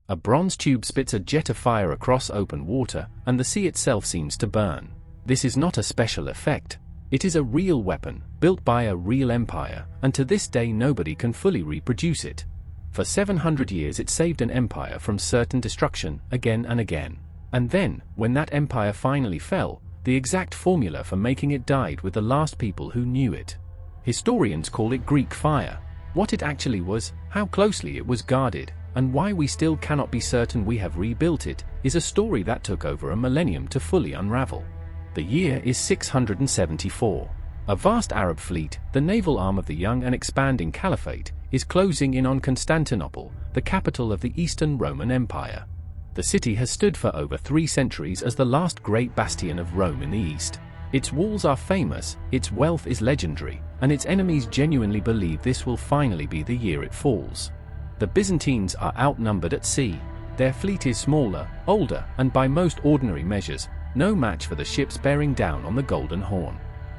A bronze tube spits a jet of fire across open water, and the sea itself seems to burn. This is not a special effect. It is a real weapon, built by a real empire, and to this day nobody can fully reproduce it. For 700 years it saved an empire from certain destruction, again and again. And then, when that empire finally fell, the exact formula for making it died with the last people who knew it. Historians call it Greek fire. What it actually was, how closely it was guarded, and why we still cannot be certain we have rebuilt it, is a story that took over a millennium to fully unravel. The year is 674. A vast Arab fleet, the naval arm of the young and expanding caliphate, is closing in on Constantinople, the capital of the Eastern Roman Empire. The city has stood for over 3 centuries as the last great bastion of Rome in the East. Its walls are famous, its wealth is legendary, and its enemies genuinely believe this will finally be the year it falls. The Byzantines are outnumbered at sea. Their fleet is smaller, older, and by most ordinary measures, no match for the ships bearing down on the Golden Horn.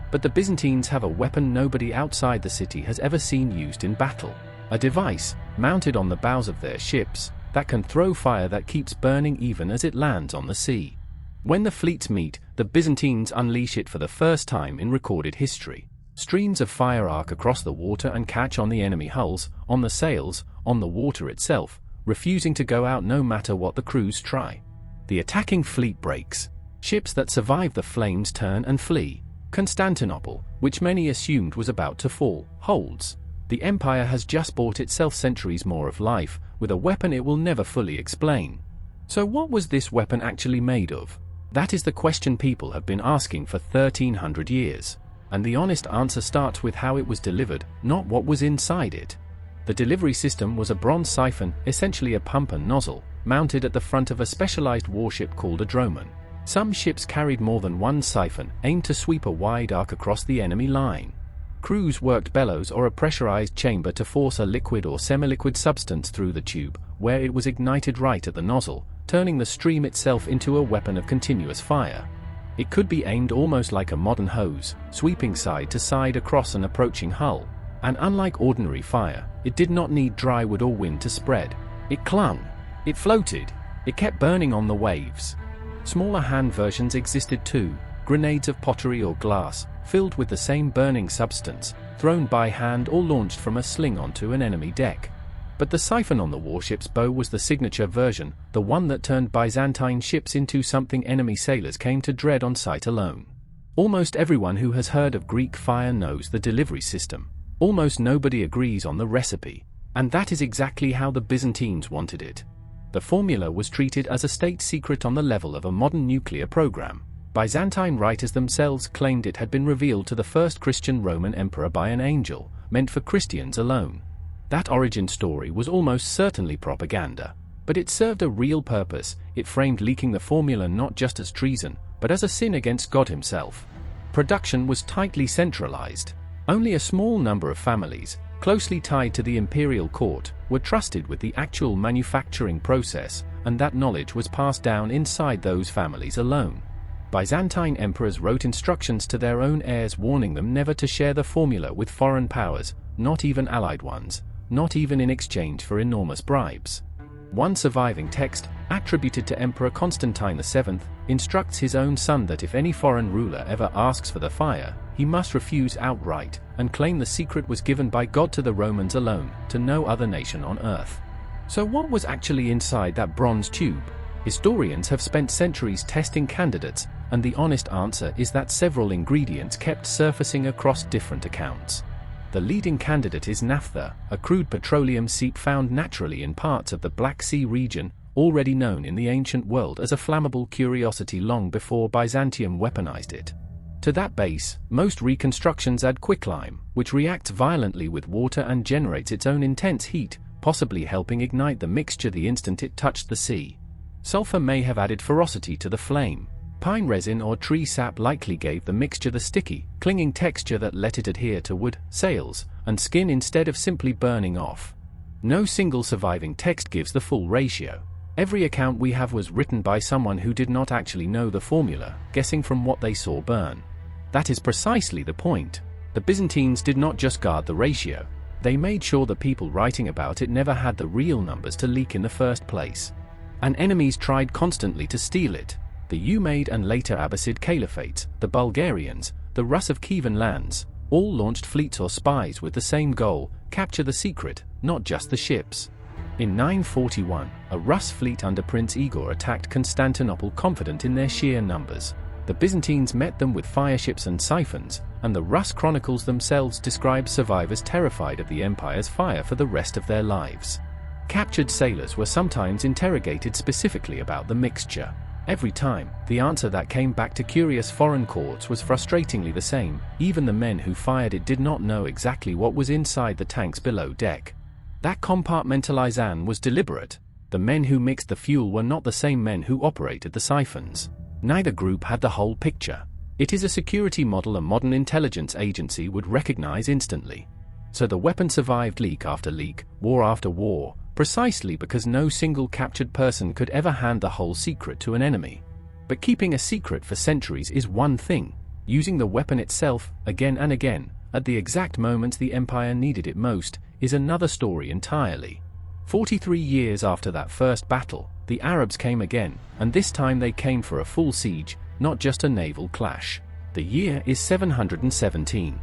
But the Byzantines have a weapon nobody outside the city has ever seen used in battle. A device, mounted on the bows of their ships, that can throw fire that keeps burning even as it lands on the sea. When the fleets meet, the Byzantines unleash it for the first time in recorded history. Streams of fire arc across the water and catch on the enemy hulls, on the sails, on the water itself, refusing to go out no matter what the crews try. The attacking fleet breaks. Ships that survive the flames turn and flee. Constantinople, which many assumed was about to fall, holds. The empire has just bought itself centuries more of life, with a weapon it will never fully explain. So what was this weapon actually made of? That is the question people have been asking for 1300 years. And the honest answer starts with how it was delivered, not what was inside it. The delivery system was a bronze siphon, essentially a pump and nozzle, mounted at the front of a specialized warship called a dromon. Some ships carried more than one siphon, aimed to sweep a wide arc across the enemy line. Crews worked bellows or a pressurized chamber to force a liquid or semi-liquid substance through the tube, where it was ignited right at the nozzle, turning the stream itself into a weapon of continuous fire. It could be aimed almost like a modern hose, sweeping side to side across an approaching hull. And unlike ordinary fire, it did not need dry wood or wind to spread. It clung. It floated. It kept burning on the waves. Smaller hand versions existed too, grenades of pottery or glass, filled with the same burning substance, thrown by hand or launched from a sling onto an enemy deck. But the siphon on the warship's bow was the signature version, the one that turned Byzantine ships into something enemy sailors came to dread on sight alone. Almost everyone who has heard of Greek fire knows the delivery system. Almost nobody agrees on the recipe, and that is exactly how the Byzantines wanted it. The formula was treated as a state secret on the level of a modern nuclear program. Byzantine writers themselves claimed it had been revealed to the first Christian Roman emperor by an angel, meant for Christians alone. That origin story was almost certainly propaganda, but it served a real purpose. It framed leaking the formula not just as treason, but as a sin against God himself. Production was tightly centralized. Only a small number of families, closely tied to the imperial court, were trusted with the actual manufacturing process, and that knowledge was passed down inside those families alone. Byzantine emperors wrote instructions to their own heirs warning them never to share the formula with foreign powers, not even allied ones, not even in exchange for enormous bribes. One surviving text, attributed to Emperor Constantine VII, instructs his own son that if any foreign ruler ever asks for the fire, he must refuse outright, and claim the secret was given by God to the Romans alone, to no other nation on earth. So what was actually inside that bronze tube? Historians have spent centuries testing candidates, and the honest answer is that several ingredients kept surfacing across different accounts. The leading candidate is naphtha, a crude petroleum seep found naturally in parts of the Black Sea region, already known in the ancient world as a flammable curiosity long before Byzantium weaponized it. To that base, most reconstructions add quicklime, which reacts violently with water and generates its own intense heat, possibly helping ignite the mixture the instant it touched the sea. Sulfur may have added ferocity to the flame. Pine resin or tree sap likely gave the mixture the sticky, clinging texture that let it adhere to wood, sails, and skin instead of simply burning off. No single surviving text gives the full ratio. Every account we have was written by someone who did not actually know the formula, guessing from what they saw burn. That is precisely the point. The Byzantines did not just guard the ratio. They made sure the people writing about it never had the real numbers to leak in the first place. And enemies tried constantly to steal it. The Umayyad and later Abbasid caliphates, the Bulgarians, the Rus of Kievan lands, all launched fleets or spies with the same goal: capture the secret, not just the ships. In 941, a Rus fleet under Prince Igor attacked Constantinople confident in their sheer numbers. The Byzantines met them with fireships and siphons, and the Rus chronicles themselves describe survivors terrified of the empire's fire for the rest of their lives. Captured sailors were sometimes interrogated specifically about the mixture. Every time, the answer that came back to curious foreign courts was frustratingly the same: even the men who fired it did not know exactly what was inside the tanks below deck. That compartmentalization was deliberate. The men who mixed the fuel were not the same men who operated the siphons. Neither group had the whole picture. It is a security model a modern intelligence agency would recognize instantly. So the weapon survived leak after leak, war after war, precisely because no single captured person could ever hand the whole secret to an enemy. But keeping a secret for centuries is one thing. Using the weapon itself, again and again, at the exact moments the empire needed it most, is another story entirely. 43 years after that first battle, the Arabs came again, and this time they came for a full siege, not just a naval clash. The year is 717.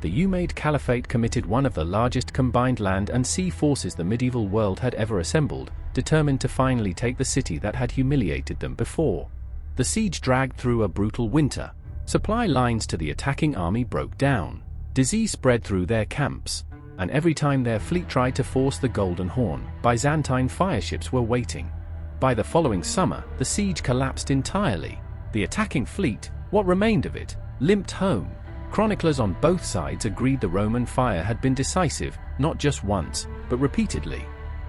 The Umayyad Caliphate committed one of the largest combined land and sea forces the medieval world had ever assembled, determined to finally take the city that had humiliated them before. The siege dragged through a brutal winter. Supply lines to the attacking army broke down. Disease spread through their camps. And every time their fleet tried to force the Golden Horn, Byzantine fireships were waiting. By the following summer, the siege collapsed entirely. The attacking fleet, what remained of it, limped home. Chroniclers on both sides agreed the Roman fire had been decisive, not just once, but repeatedly.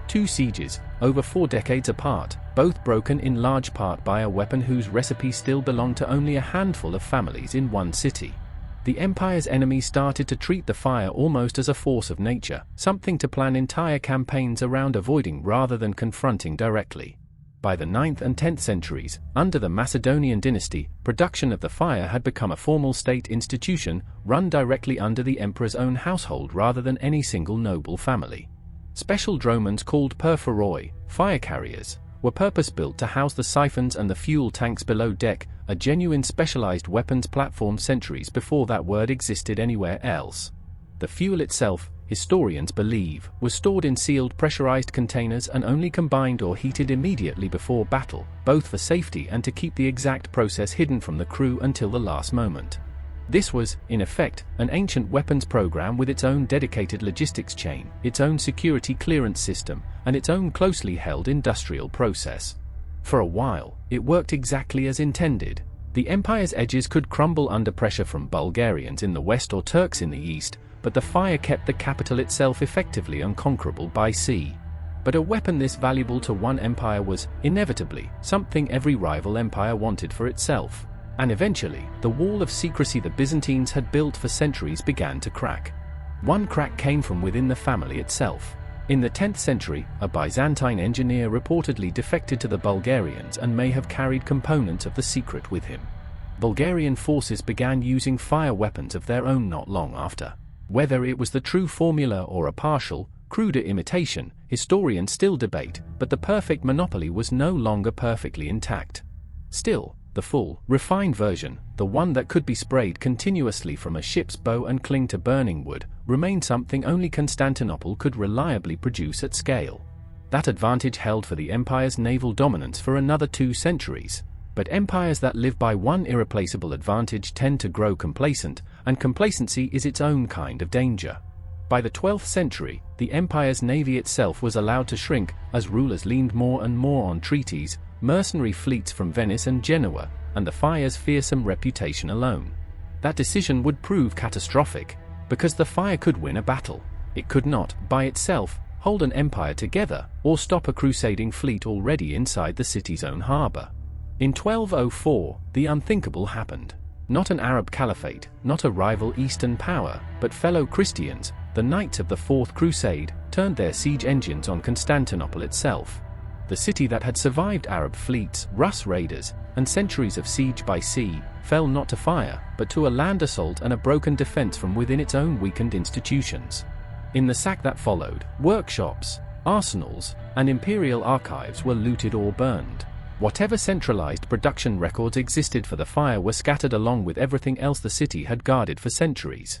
2 sieges, over 4 decades apart, both broken in large part by a weapon whose recipe still belonged to only a handful of families in one city. The empire's enemies started to treat the fire almost as a force of nature, something to plan entire campaigns around avoiding rather than confronting directly. By the 9th and 10th centuries, under the Macedonian dynasty, production of the fire had become a formal state institution, run directly under the emperor's own household rather than any single noble family. Special dromons called perforoi, fire carriers, were purpose-built to house the siphons and the fuel tanks below deck, a genuine specialized weapons platform centuries before that word existed anywhere else. The fuel itself, historians believe, was stored in sealed pressurized containers and only combined or heated immediately before battle, both for safety and to keep the exact process hidden from the crew until the last moment. This was, in effect, an ancient weapons program with its own dedicated logistics chain, its own security clearance system, and its own closely held industrial process. For a while, it worked exactly as intended. The empire's edges could crumble under pressure from Bulgarians in the west or Turks in the east, but the fire kept the capital itself effectively unconquerable by sea. But a weapon this valuable to one empire was, inevitably, something every rival empire wanted for itself. And eventually, the wall of secrecy the Byzantines had built for centuries began to crack. One crack came from within the family itself. In the 10th century, a Byzantine engineer reportedly defected to the Bulgarians and may have carried components of the secret with him. Bulgarian forces began using fire weapons of their own not long after. Whether it was the true formula or a partial, cruder imitation, historians still debate, but the perfect monopoly was no longer perfectly intact. Still, the full, refined version, the one that could be sprayed continuously from a ship's bow and cling to burning wood, remained something only Constantinople could reliably produce at scale. That advantage held for the empire's naval dominance for another 2 centuries. But empires that live by one irreplaceable advantage tend to grow complacent, and complacency is its own kind of danger. By the 12th century, the empire's navy itself was allowed to shrink, as rulers leaned more and more on treaties, mercenary fleets from Venice and Genoa, and the fire's fearsome reputation alone. That decision would prove catastrophic, because the fire could win a battle. It could not, by itself, hold an empire together, or stop a crusading fleet already inside the city's own harbor. In 1204, the unthinkable happened. Not an Arab caliphate, not a rival Eastern power, but fellow Christians, the Knights of the Fourth Crusade, turned their siege engines on Constantinople itself. The city that had survived Arab fleets, Rus raiders, and centuries of siege by sea, fell not to fire, but to a land assault and a broken defense from within its own weakened institutions. In the sack that followed, workshops, arsenals, and imperial archives were looted or burned. Whatever centralized production records existed for the fire were scattered along with everything else the city had guarded for centuries.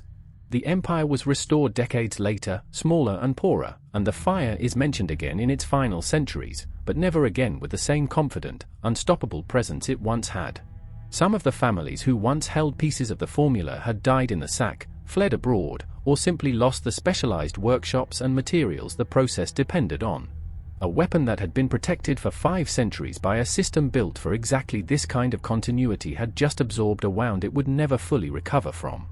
The empire was restored decades later, smaller and poorer, and the fire is mentioned again in its final centuries, but never again with the same confident, unstoppable presence it once had. Some of the families who once held pieces of the formula had died in the sack, fled abroad, or simply lost the specialized workshops and materials the process depended on. A weapon that had been protected for 5 centuries by a system built for exactly this kind of continuity had just absorbed a wound it would never fully recover from.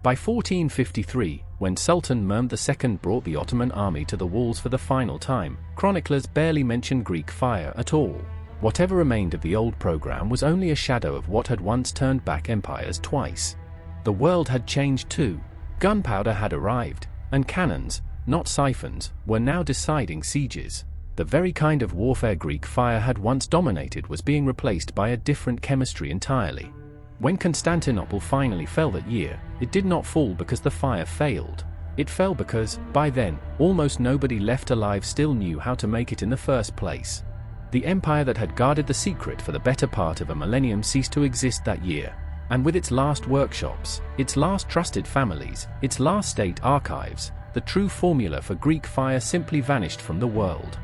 By 1453, when Sultan Mehmed II brought the Ottoman army to the walls for the final time, chroniclers barely mention Greek fire at all. Whatever remained of the old program was only a shadow of what had once turned back empires twice. The world had changed too. Gunpowder had arrived, and cannons, not siphons, were now deciding sieges. The very kind of warfare Greek fire had once dominated was being replaced by a different chemistry entirely. When Constantinople finally fell that year, it did not fall because the fire failed. It fell because, by then, almost nobody left alive still knew how to make it in the first place. The empire that had guarded the secret for the better part of a millennium ceased to exist that year, and with its last workshops, its last trusted families, its last state archives, the true formula for Greek fire simply vanished from the world.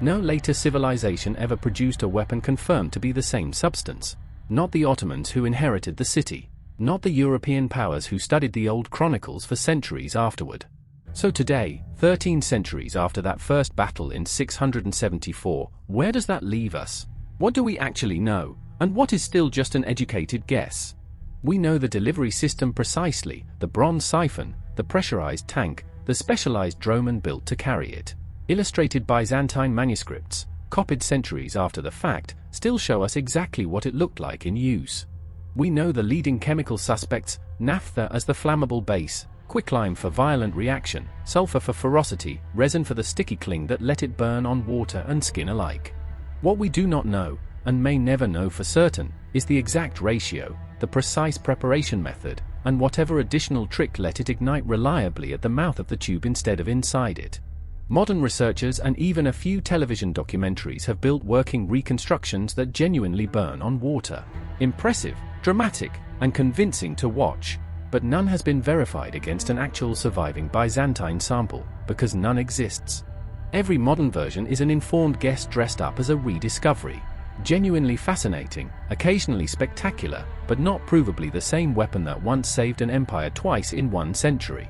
No later civilization ever produced a weapon confirmed to be the same substance. Not the Ottomans who inherited the city, not the European powers who studied the old chronicles for centuries afterward. So today, 13 centuries after that first battle in 674, where does that leave us? What do we actually know, and what is still just an educated guess? We know the delivery system precisely, the bronze siphon, the pressurized tank, the specialized dromon built to carry it. Illustrated Byzantine manuscripts, copied centuries after the fact, still show us exactly what it looked like in use. We know the leading chemical suspects, naphtha as the flammable base, quicklime for violent reaction, sulfur for ferocity, resin for the sticky cling that let it burn on water and skin alike. What we do not know, and may never know for certain, is the exact ratio, the precise preparation method, and whatever additional trick let it ignite reliably at the mouth of the tube instead of inside it. Modern researchers and even a few television documentaries have built working reconstructions that genuinely burn on water. Impressive, dramatic, and convincing to watch, but none has been verified against an actual surviving Byzantine sample, because none exists. Every modern version is an informed guess dressed up as a rediscovery. Genuinely fascinating, occasionally spectacular, but not provably the same weapon that once saved an empire twice in 1 century.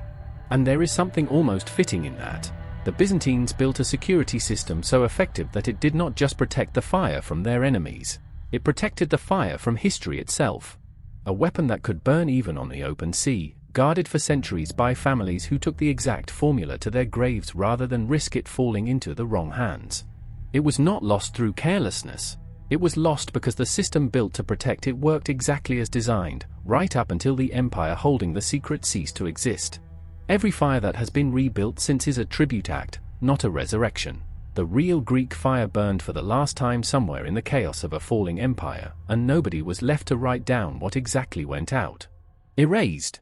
And there is something almost fitting in that. The Byzantines built a security system so effective that it did not just protect the fire from their enemies. It protected the fire from history itself. A weapon that could burn even on the open sea, guarded for centuries by families who took the exact formula to their graves rather than risk it falling into the wrong hands. It was not lost through carelessness. It was lost because the system built to protect it worked exactly as designed, right up until the empire holding the secret ceased to exist. Every fire that has been rebuilt since is a tribute act, not a resurrection. The real Greek fire burned for the last time somewhere in the chaos of a falling empire, and nobody was left to write down what exactly went out. Erased.